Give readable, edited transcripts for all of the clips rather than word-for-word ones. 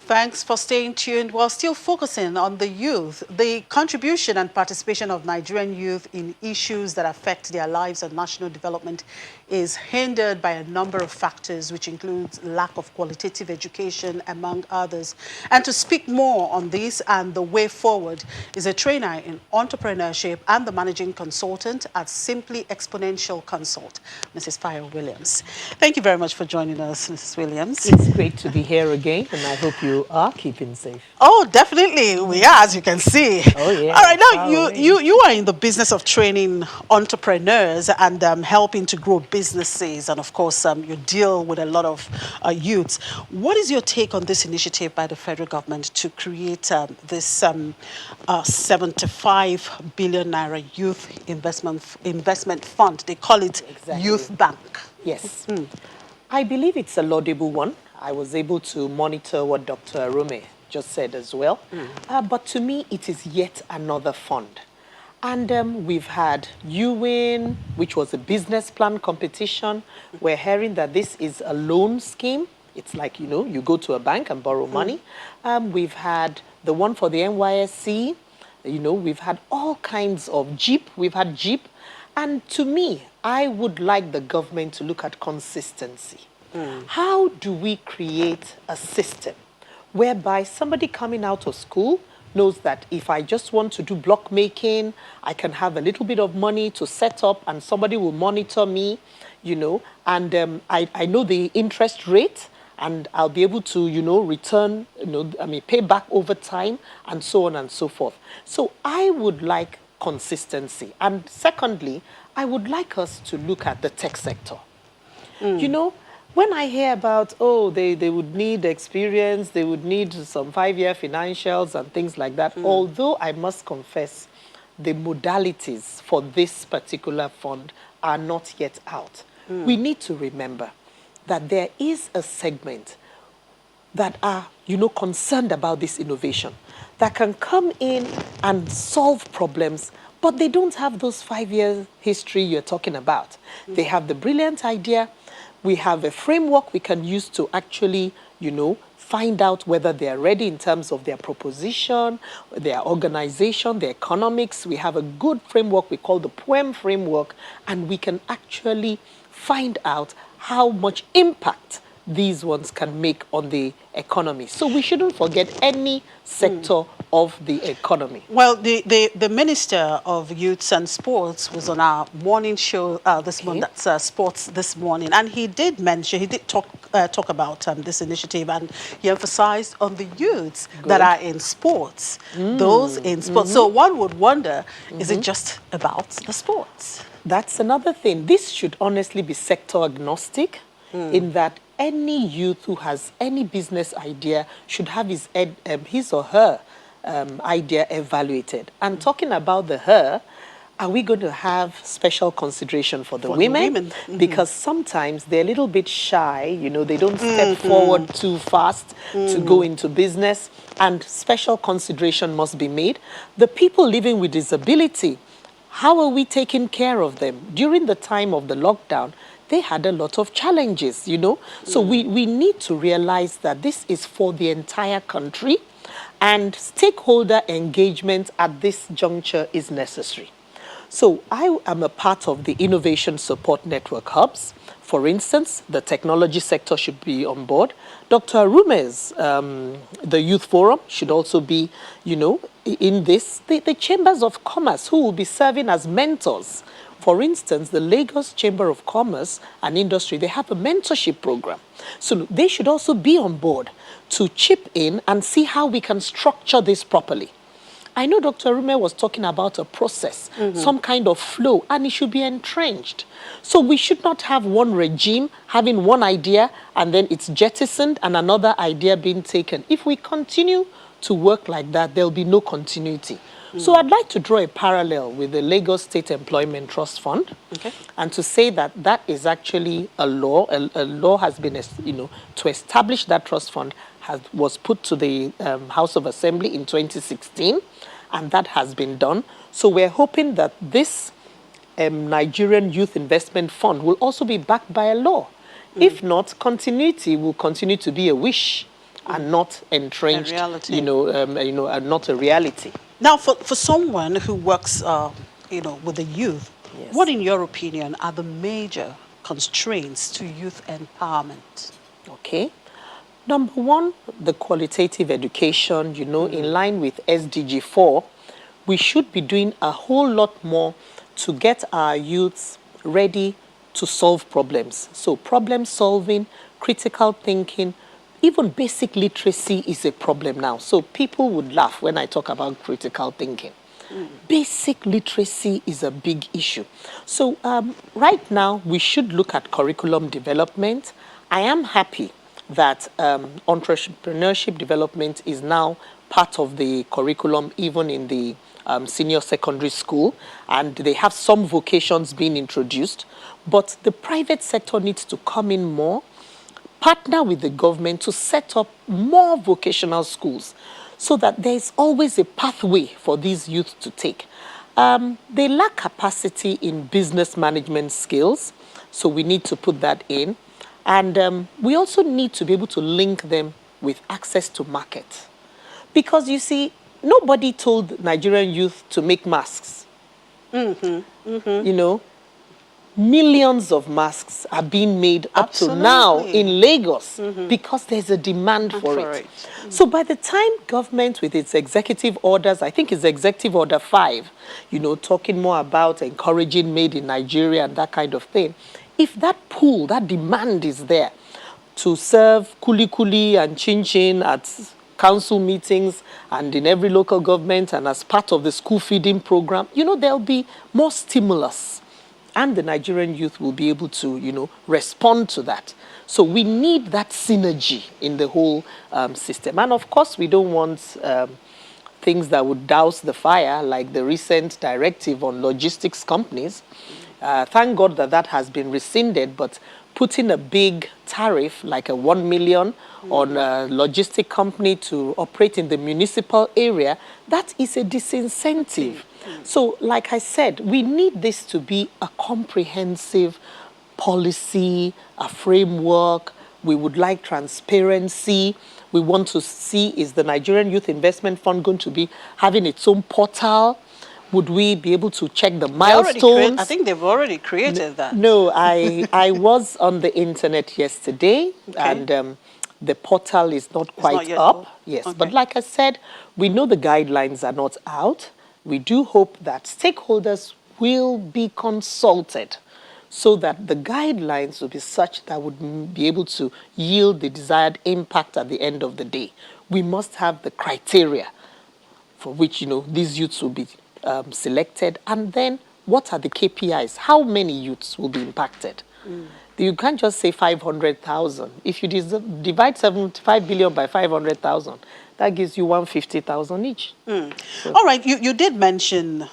Thanks for staying tuned. While still focusing on the youth, the contribution and participation of Nigerian youth in issues that affect their lives and national development is hindered by a number of factors, which includes lack of qualitative education, among others. And to speak more on this and the way forward is a trainer in entrepreneurship and the managing consultant at Simply Exponential Consult, Mrs. Fire Williams. Thank you very much for joining us, Mrs. Williams. It's great to be here again, and I hope you are keeping safe. Oh, definitely. We are, as you can see. Oh, yeah. All right. Now, you are in the business of training entrepreneurs and helping to grow businesses. And, of course, you deal with a lot of youths. What is your take on this initiative by the federal government to create this 75 billion naira youth investment fund? They call it Youth Bank. Yes. I believe it's a laudable one. I was able to monitor what Dr. Arome just said as well. But to me, it is yet another fund. And we've had UWIN, which was a business plan competition. We're hearing that this is a loan scheme. It's like, you go to a bank and borrow money. We've had the one for the NYSC. We've had all kinds of JEEP. We've had JEEP. And to me, I would like the government to look at consistency. How do we create a system whereby somebody coming out of school knows that if I just want to do block making, I can have a little bit of money to set up and somebody will monitor me, and I know the interest rate and I'll be able to, return, pay back over time and so on and so forth. So I would like consistency. And secondly, I would like us to look at the tech sector. When I hear about, they would need experience, they would need some 5-year financials and things like that, although I must confess the modalities for this particular fund are not yet out. We need to remember that there is a segment that are, concerned about this innovation, that can come in and solve problems, but they don't have those 5-year history you're talking about. They have the brilliant idea. We have a framework we can use to actually, find out whether they are ready in terms of their proposition, their organization, their economics. We have a good framework we call the POEM framework, and we can actually find out how much impact these ones can make on the economy. So we shouldn't forget any sector of the economy. Well, the Minister of Youths and Sports was on our morning show this morning, that's Sports This Morning, and he did talk about this initiative, and he emphasized on the youths that are in sports, those in sports. So one would wonder, is it just about the sports? That's another thing. This should honestly be sector agnostic, in that any youth who has any business idea should have his or her idea evaluated. And talking about the her, are we going to have special consideration for the women? Because sometimes they're a little bit shy, they don't step forward too fast to go into business, and special consideration must be made. The people living with disability, how are we taking care of them? During the time of the lockdown, they had a lot of challenges, So we need to realize that this is for the entire country, and stakeholder engagement at this juncture is necessary. So I am a part of the Innovation Support Network Hubs. For instance, the technology sector should be on board. Dr. Arume's, the Youth Forum should also be, in this. The Chambers of Commerce, who will be serving as mentors. For instance, the Lagos Chamber of Commerce and Industry, they have a mentorship program. So they should also be on board to chip in and see how we can structure this properly. I know Dr. Arume was talking about a process, some kind of flow, and it should be entrenched. So we should not have one regime having one idea and then it's jettisoned and another idea being taken. If we continue to work like that, there'll be no continuity. So I'd like to draw a parallel with the Lagos State Employment Trust Fund, and to say that that is actually a law. A law has been, to establish that trust fund was put to the House of Assembly in 2016, and that has been done. So we're hoping that this Nigerian Youth Investment Fund will also be backed by a law. If not, continuity will continue to be a wish are not entrenched, reality. not a reality. Now, for someone who works, with the youth, Yes. what, in your opinion, are the major constraints to youth empowerment? Okay. Number one, the qualitative education, in line with SDG 4, we should be doing a whole lot more to get our youths ready to solve problems. So problem solving, critical thinking, even basic literacy is a problem now. So people would laugh when I talk about critical thinking. Basic literacy is a big issue. So right now, we should look at curriculum development. I am happy that entrepreneurship development is now part of the curriculum, even in the senior secondary school, and they have some vocations being introduced. But the private sector needs to come in more, partner with the government to set up more vocational schools so that there's always a pathway for these youth to take. They lack capacity in business management skills, so we need to put that in. And we also need to be able to link them with access to market. Because you see, nobody told Nigerian youth to make masks. Millions of masks are being made up to now in Lagos because there's a demand for it. So by the time government with its executive orders, I think it's Executive Order 5, talking more about encouraging made in Nigeria and that kind of thing, if that pool, that demand is there to serve kuli kuli and chin chin at council meetings and in every local government and as part of the school feeding program, there'll be more stimulus. And the Nigerian youth will be able to, respond to that. So we need that synergy in the whole system. And of course, we don't want things that would douse the fire, like the recent directive on logistics companies. Thank God that has been rescinded, but putting a big tariff, like a 1 million on a logistic company to operate in the municipal area, that is a disincentive. So, like I said, we need this to be a comprehensive policy, a framework. We would like transparency. We want to see, is the Nigerian Youth Investment Fund going to be having its own portal? Would we be able to check the milestones? I think they've already created that. No, I was on the internet yesterday, and the portal is not quite up. Yes, okay. But like I said, we know the guidelines are not out. We do hope that stakeholders will be consulted so that the guidelines will be such that would be able to yield the desired impact at the end of the day. We must have the criteria for which, these youths will be selected, and then what are the KPIs? How many youths will be impacted? You can't just say 500,000. If you divide 75 billion by 500,000, that gives you 150,000 each. So. All right, you did mention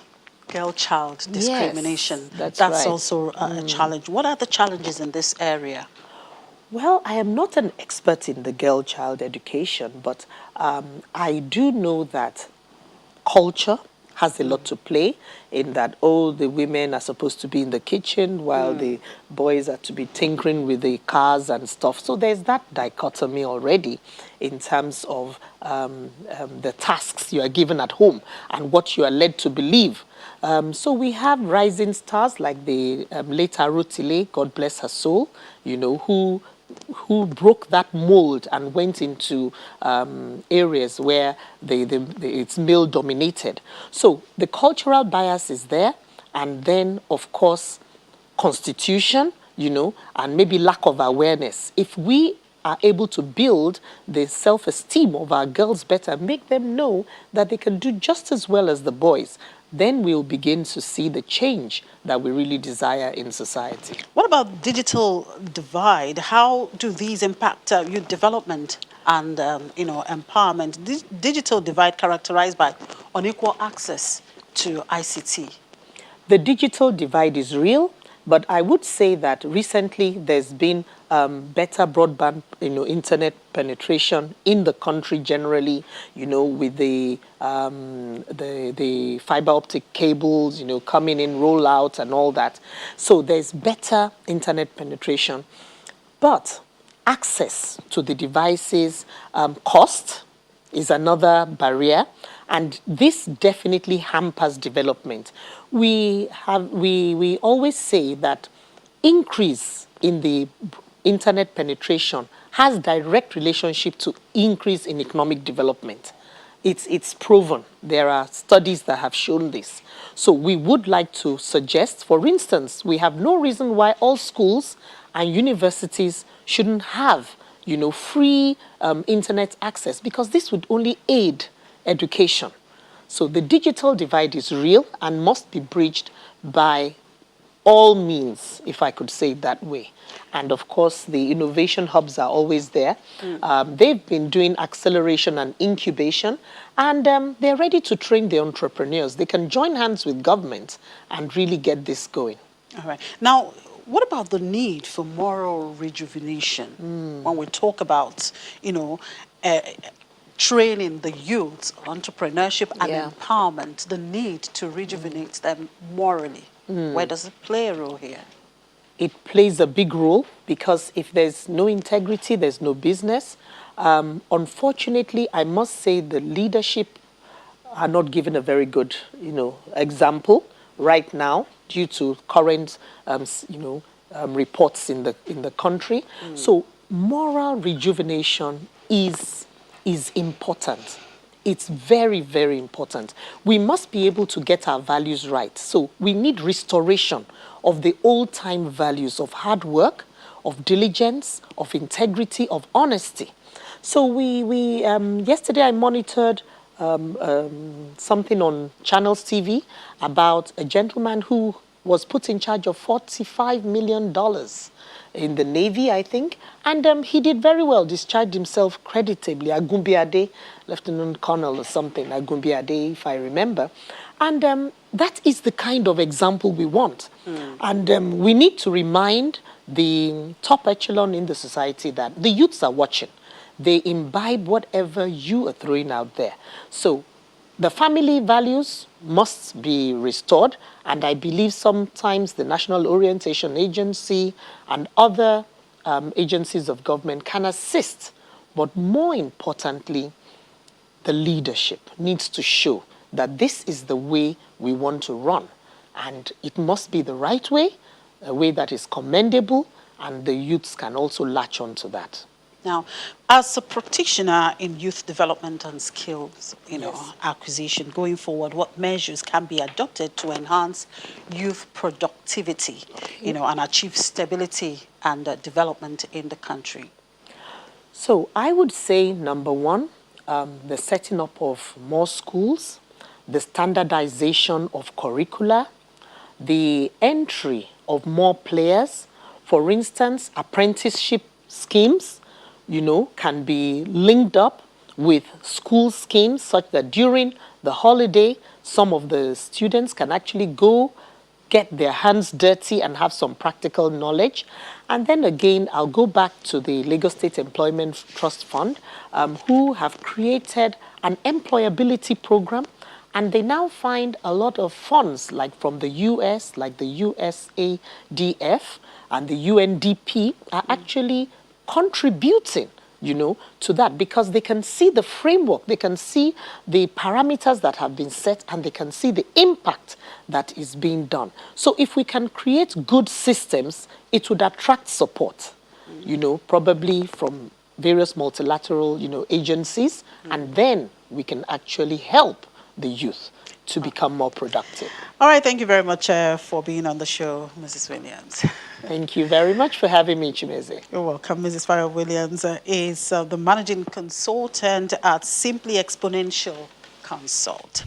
girl-child discrimination. Yes, that's right. Also a challenge. What are the challenges in this area? Well, I am not an expert in the girl-child education, but I do know that culture has a lot to play in that all the women are supposed to be in the kitchen while the boys are to be tinkering with the cars and stuff. So there's that dichotomy already in terms of the tasks you are given at home and what you are led to believe. So we have rising stars like the late Arutile, God bless her soul, who broke that mold and went into areas where it's male dominated. So the cultural bias is there, and then of course constitution, and maybe lack of awareness. If we are able to build the self-esteem of our girls better, make them know that they can do just as well as the boys, then we'll begin to see the change that we really desire in society. What about digital divide? How do these impact youth development and empowerment? Digital divide characterized by unequal access to ICT. The digital divide is real, but I would say that recently there's been better broadband, internet penetration in the country generally, with the fiber optic cables, coming in, rollout and all that. So there's better internet penetration. But access to the devices, cost is another barrier, and this definitely hampers development. We always say that increase in the internet penetration has direct relationship to increase in economic development. It's proven. There are studies that have shown this. So we would like to suggest, for instance, we have no reason why all schools and universities shouldn't have, free internet access, because this would only aid education. So the digital divide is real and must be bridged by all means, if I could say it that way. And of course, the innovation hubs are always there. They've been doing acceleration and incubation, and they're ready to train the entrepreneurs. They can join hands with government and really get this going. All right. Now, what about the need for moral rejuvenation when we talk about, training the youth, entrepreneurship and empowerment, the need to rejuvenate them morally? Where does it play a role here? It plays a big role, because if there's no integrity, there's no business. Unfortunately, I must say the leadership are not given a very good, example right now due to current, reports in the country. So moral rejuvenation is important. It's very, very important. We must be able to get our values right. So we need restoration of the old-time values of hard work, of diligence, of integrity, of honesty. So yesterday I monitored something on Channels TV about a gentleman who was put in charge of $45 million in the Navy, I think, and he did very well, discharged himself creditably. Agumbiade, Lieutenant Colonel or something, Agumbiade, if I remember. And that is the kind of example we want. And we need to remind the top echelon in the society that the youths are watching. They imbibe whatever you are throwing out there. So the family values must be restored, and I believe sometimes the National Orientation Agency and other agencies of government can assist. But more importantly, the leadership needs to show that this is the way we want to run. And it must be the right way, a way that is commendable, and the youths can also latch on to that. Now, as a practitioner in youth development and skills, acquisition going forward, what measures can be adopted to enhance youth productivity, and achieve stability and development in the country? So I would say, number one, the setting up of more schools, the standardization of curricula, the entry of more players. For instance, apprenticeship schemes, can be linked up with school schemes such that during the holiday, some of the students can actually go get their hands dirty and have some practical knowledge. And then again, I'll go back to the Lagos State Employment Trust Fund, who have created an employability program. And they now find a lot of funds, like from the US, like the USADF and the UNDP, are actually contributing, to that, because they can see the framework, they can see the parameters that have been set, and they can see the impact that is being done. So if we can create good systems, it would attract support, probably from various multilateral, agencies, and then we can actually help the youth to become more productive. All right, thank you very much for being on the show, Mrs. Williams. Thank you very much for having me, Chimeze. You're welcome. Mrs. Farah Williams is the managing consultant at Simply Exponential Consult.